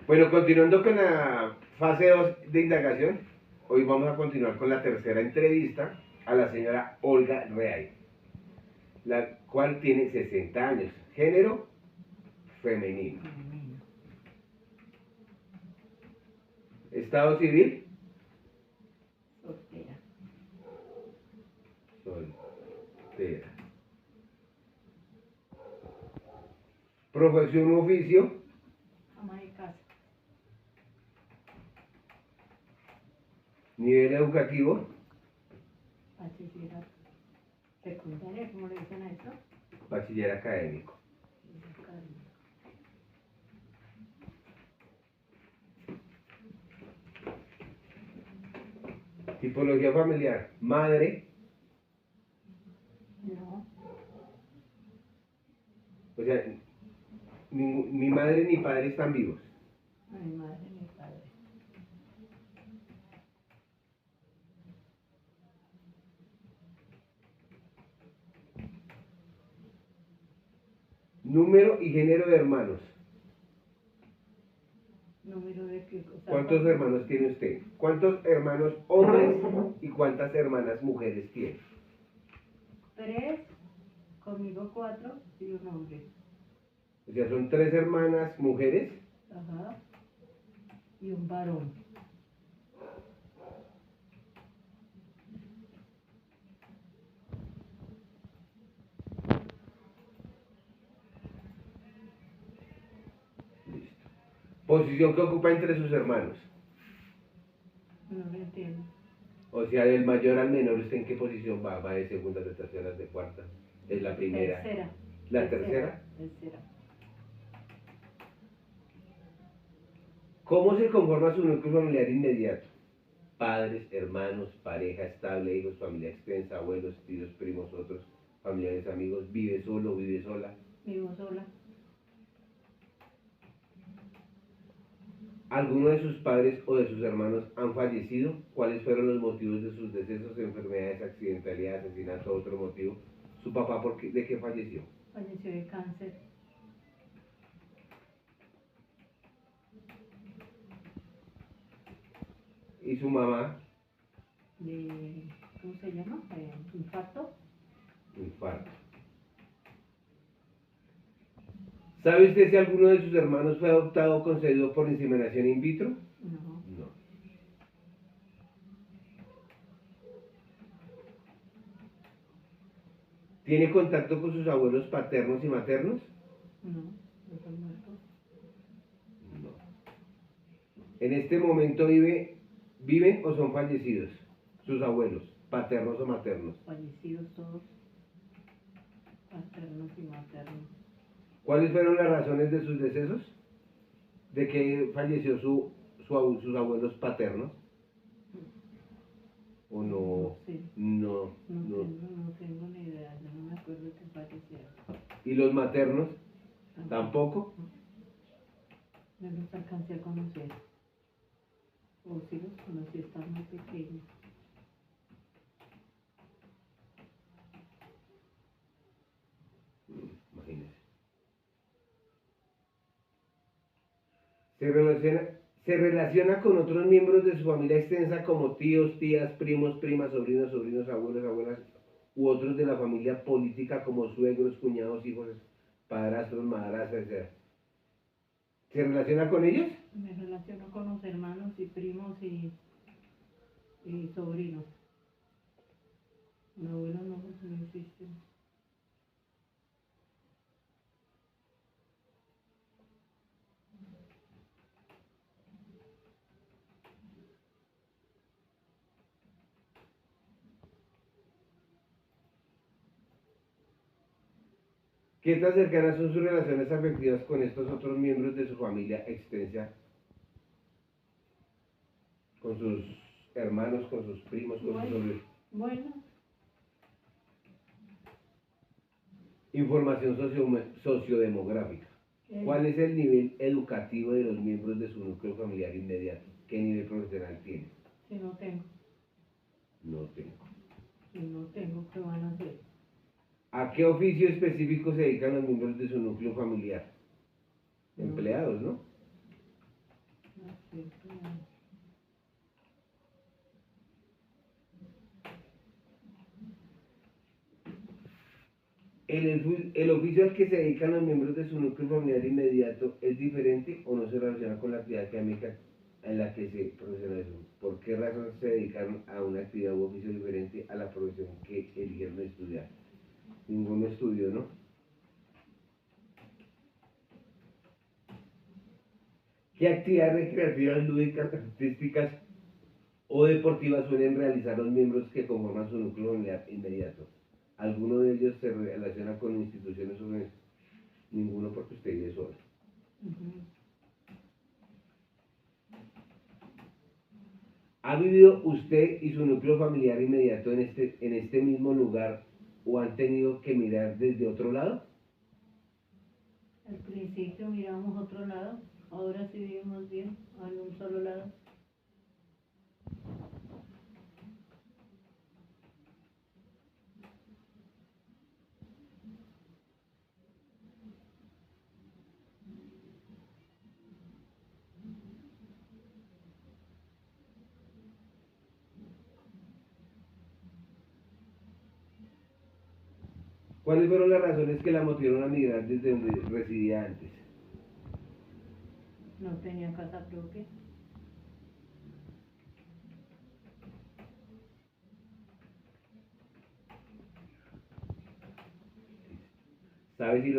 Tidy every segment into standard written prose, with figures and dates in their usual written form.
Bueno, continuando con la fase 2 de indagación, hoy vamos a continuar con la tercera entrevista a la señora Olga Reay, la cual tiene 60 años, género femenino, estado civil, Soltera. soltera, profesión u oficio, Ama de casa. nivel educativo, Bachillerato. Secundaria, ¿cómo le dicen a eso? bachiller académico. Tipología familiar, madre, No. o sea, ni madre ni padre están vivos. Mi madre, mi padre. Número y género de hermanos. Número de qué cosa. ¿Cuántos hermanos tiene usted? ¿Cuántos hermanos hombres y cuántas hermanas mujeres tiene? 3, conmigo 4 y un hombre. O sea, son 3 hermanas mujeres. Ajá. Y un varón. Listo. Posición que ocupa entre sus hermanos. No lo entiendo. O sea, del mayor al menor, ¿usted en qué posición va? ¿Va de segunda, de tercera, de cuarta? ¿Es la primera? Tercera. ¿La tercera? Tercera. ¿Cómo se conforma su núcleo familiar inmediato? Padres, hermanos, pareja estable, hijos, familia extensa, abuelos, tíos, primos, otros, familiares, amigos, vive solo, vive sola. Vivo sola. ¿Alguno de sus padres o de sus hermanos han fallecido? ¿Cuáles fueron los motivos de sus decesos, enfermedades, accidentalidad, asesinato o otro motivo? ¿Su papá de qué falleció? Falleció de cáncer. ¿Y su mamá? De, ¿cómo se llama? Infarto. Infarto. ¿Sabe usted si alguno de sus hermanos fue adoptado o concebido por inseminación in vitro? No. No. ¿Tiene contacto con sus abuelos paternos y maternos? No. No son muertos. No. ¿En este momento viven o son fallecidos sus abuelos, paternos o maternos? Fallecidos todos. Paternos y maternos. ¿Cuáles fueron las razones de sus decesos? ¿De que falleció sus abuelos paternos? ¿O no? No sé. No, No, no. no tengo ni idea, yo no me acuerdo que fallecieron. ¿Y los maternos? ¿Tampoco? No los alcancé a conocer. O si los conocí, están muy pequeños. Imagínese. Se relaciona con otros miembros de su familia extensa como tíos, tías, primos, primas, sobrinos, sobrinos, abuelos, abuelas u otros de la familia política como suegros, cuñados, hijos, padrastros, madrastras, etc. ¿Se relaciona con ellos? Me relaciono con los hermanos y primos y sobrinos. Mi abuelo no existe. ¿Qué tan cercanas son sus relaciones afectivas con estos otros miembros de su familia extensa? Con sus hermanos, con sus primos, con sus sobrinos. Bueno, Información sociodemográfica. ¿Cuál es el nivel educativo de los miembros de su núcleo familiar inmediato? ¿Qué nivel profesional tiene? si no tengo. No tengo. Si no tengo, ¿qué van a hacer? ¿A qué oficio específico se dedican los miembros de su núcleo familiar? No. Empleados, ¿no? cierto. El oficio al que se dedican los miembros de su núcleo familiar inmediato es diferente o no se relaciona con la actividad académica en la que se profesionalizan. ¿Por qué razón se dedicaron a una actividad u oficio diferente a la profesión que eligieron estudiar? Ninguno estudió, ¿no? ¿Qué actividades recreativas, lúdicas, artísticas o deportivas suelen realizar los miembros que conforman su núcleo familiar inmediato? ¿Alguno de ellos se relaciona con instituciones o organizaciones? Ninguno, porque usted vive solo. ¿Ha vivido usted y su núcleo familiar inmediato en este mismo lugar o han tenido que mirar desde otro lado? Al principio miramos otro lado, ahora sí vivimos bien, en un solo lado. ¿Cuáles fueron las razones que la motivaron a migrar desde donde residía antes? No tenía casa propia. ¿Sabe si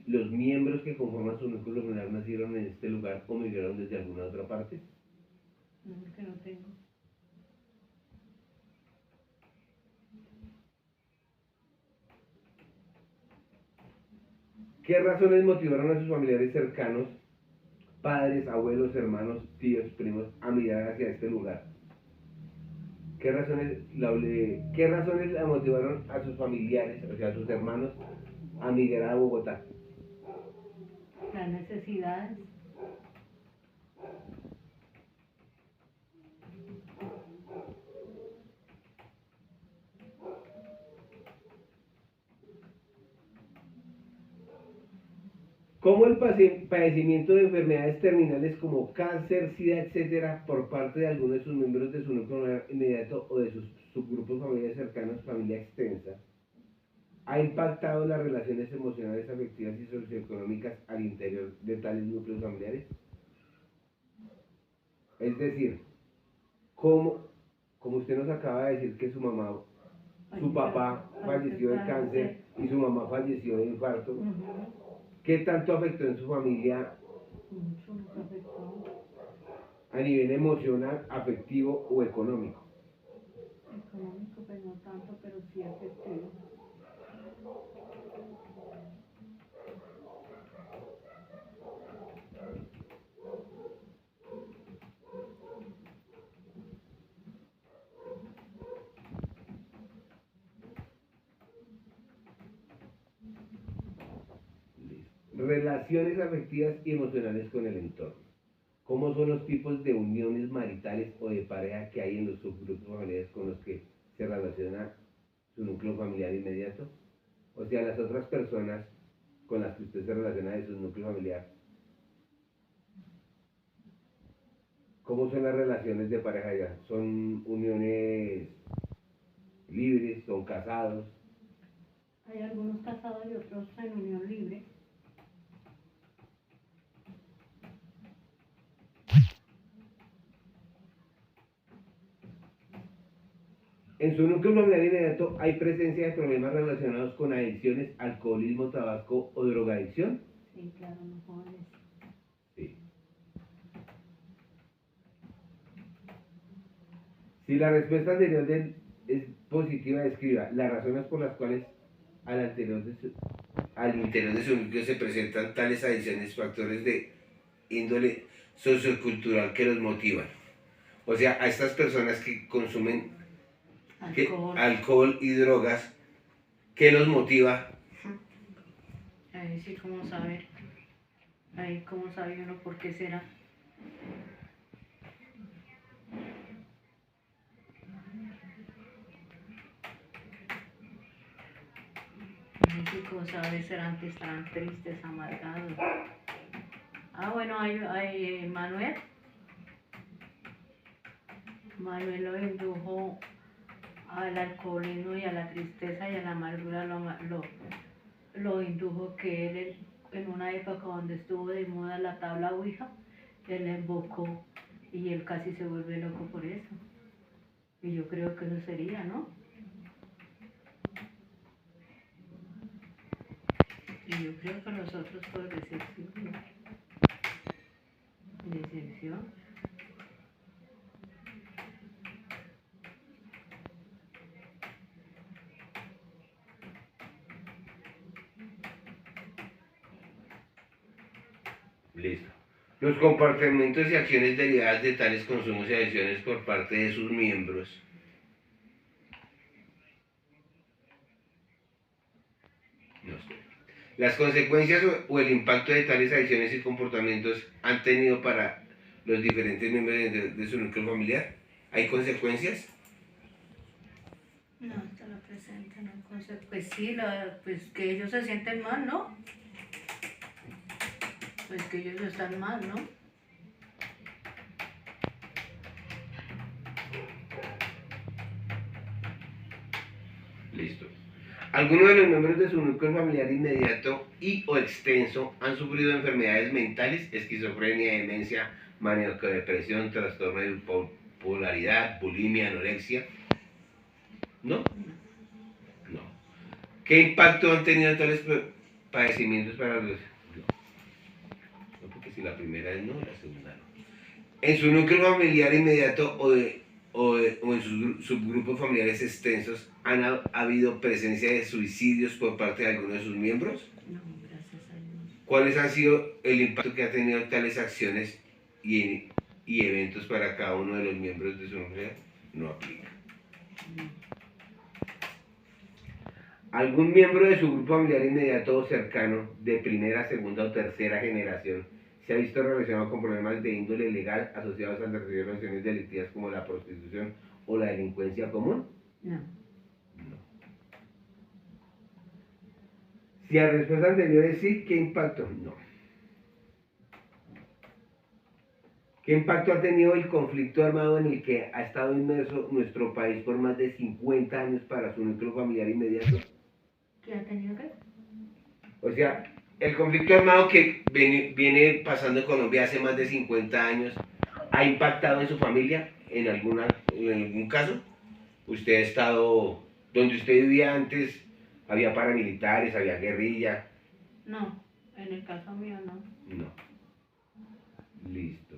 los miembros que conforman su núcleo familiar nacieron en este lugar o migraron desde alguna otra parte? No, que no tengo. ¿Qué razones motivaron a sus familiares cercanos, padres, abuelos, hermanos, tíos, primos, a migrar hacia este lugar? ¿Qué razones la motivaron a sus familiares, o sea, a sus hermanos, a migrar a Bogotá? Las necesidades. ¿Cómo el padecimiento de enfermedades terminales como cáncer, sida, etcétera, por parte de algunos de sus miembros de su núcleo inmediato o de sus subgrupos familiares cercanos, familia extensa, ha impactado las relaciones emocionales, afectivas y socioeconómicas al interior de tales núcleos familiares? Es decir, como usted nos acaba de decir que su papá falleció de cáncer y su mamá falleció de infarto, ¿qué tanto afectó en su familia Mucho nos afectó. a nivel emocional, afectivo o económico? Económico, pues no tanto, pero sí afectivo. Relaciones afectivas y emocionales con el entorno. ¿Cómo son los tipos de uniones maritales o de pareja que hay en los subgrupos familiares con los que se relaciona su núcleo familiar inmediato? O sea, las otras personas con las que usted se relaciona de su núcleo familiar. ¿Cómo son las relaciones de pareja ya? ¿Son uniones libres? ¿Son casados? Hay algunos casados y otros en unión libre. En su núcleo familiar inmediato hay presencia de problemas relacionados con adicciones, alcoholismo, tabaco o drogadicción. Sí, claro, los jóvenes. Sí. Si la respuesta anterior es positiva, describa las razones por las cuales al interior de su núcleo se presentan tales adicciones, factores de índole sociocultural que los motivan. O sea, a estas personas que consumen alcohol y drogas, ¿qué los motiva? Ahí sí, cómo saber. Ahí cómo sabe uno por qué será. Ahí sí, cómo sabe, serán que estarán tristes, amargados. Ah, bueno, hay Manuel. Manuel lo indujo al alcoholismo y a la tristeza y a la amargura, lo indujo que él en una época donde estuvo de moda la tabla Ouija, él la invocó y él casi se vuelve loco por eso. Y yo creo que eso sería, ¿no? Y yo creo que nosotros por decepción, ¿no? Decepción. Listo. Los comportamientos y acciones derivadas de tales consumos y adicciones por parte de sus miembros. No sé. Las consecuencias o el impacto de tales adicciones y comportamientos han tenido para los diferentes miembros de su núcleo familiar. ¿Hay consecuencias? No, hasta la presente, no. Pues sí, pues que ellos se sienten mal, ¿no? Pues que ellos están mal, ¿no? Listo. Algunos de los miembros de su núcleo familiar inmediato y o extenso han sufrido enfermedades mentales, esquizofrenia, demencia, maníaco-depresión, trastorno de bipolaridad, bulimia, anorexia. ¿No? No. ¿Qué impacto han tenido tales padecimientos para los? No, porque si la primera es no, la segunda no. En su núcleo familiar inmediato o en sus subgrupos familiares extensos, ¿han habido presencia de suicidios por parte de algunos de sus miembros? No, gracias a Dios. ¿Cuáles han sido el impacto que han tenido tales acciones y eventos para cada uno de los miembros de su núcleo? No aplica. No. ¿Algún miembro de su grupo familiar inmediato o cercano, de primera, segunda o tercera generación, se ha visto relacionado con problemas de índole legal asociados a las relaciones delictivas como la prostitución o la delincuencia común? No. No. Si a respuesta anterior es sí, ¿qué impacto? No. ¿Qué impacto ha tenido el conflicto armado en el que ha estado inmerso nuestro país por más de 50 años para su núcleo familiar inmediato? ¿Qué ha tenido que? O sea, el conflicto armado que viene pasando en Colombia hace más de 50 años, ¿ha impactado en su familia en algún caso? ¿Usted ha estado donde usted vivía antes? ¿Había paramilitares, había guerrilla? No, en el caso mío no. No. Listo.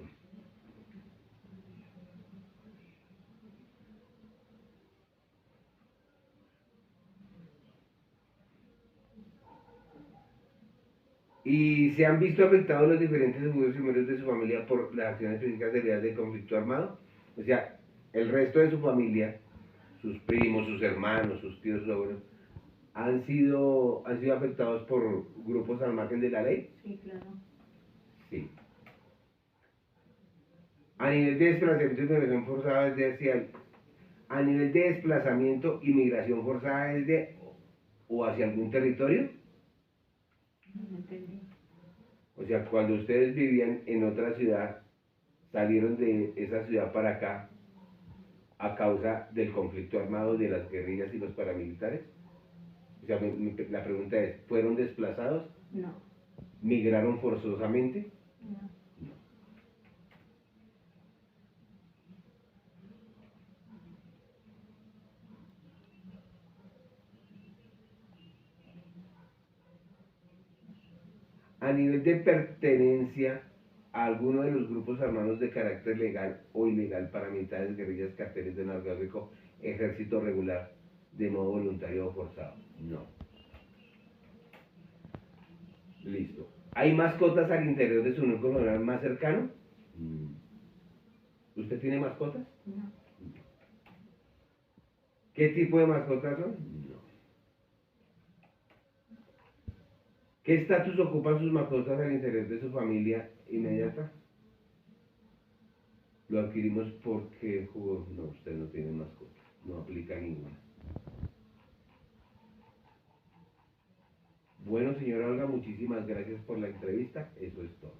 ¿Y se han visto afectados los diferentes miembros y miembros de su familia por las acciones físicas derivadas del conflicto armado? O sea, el resto de su familia, sus primos, sus hermanos, sus tíos, sus abuelos, ¿han sido afectados por grupos al margen de la ley? Sí, claro. Sí. A nivel de desplazamiento y migración forzada desde hacia a nivel de desplazamiento y migración forzada desde o hacia algún territorio. No entendí. O sea, cuando ustedes vivían en otra ciudad, salieron de esa ciudad para acá a causa del conflicto armado de las guerrillas y los paramilitares. O sea, la pregunta es, ¿fueron desplazados? No. ¿Migraron forzosamente? No. No. A nivel de pertenencia a alguno de los grupos armados de carácter legal o ilegal, paramilitares, guerrillas, carteles de narcotráfico, ejército regular, de modo voluntario o forzado. No. Listo. ¿Hay mascotas al interior de su núcleo familiar más cercano? ¿Usted tiene mascotas? No. ¿Qué tipo de mascotas son? No. ¿Qué estatus ocupan sus mascotas al interior de su familia inmediata? Lo adquirimos porque jugó. No, usted no tiene mascota. No aplica ninguna. Bueno, señora Olga, muchísimas gracias por la entrevista. Eso es todo.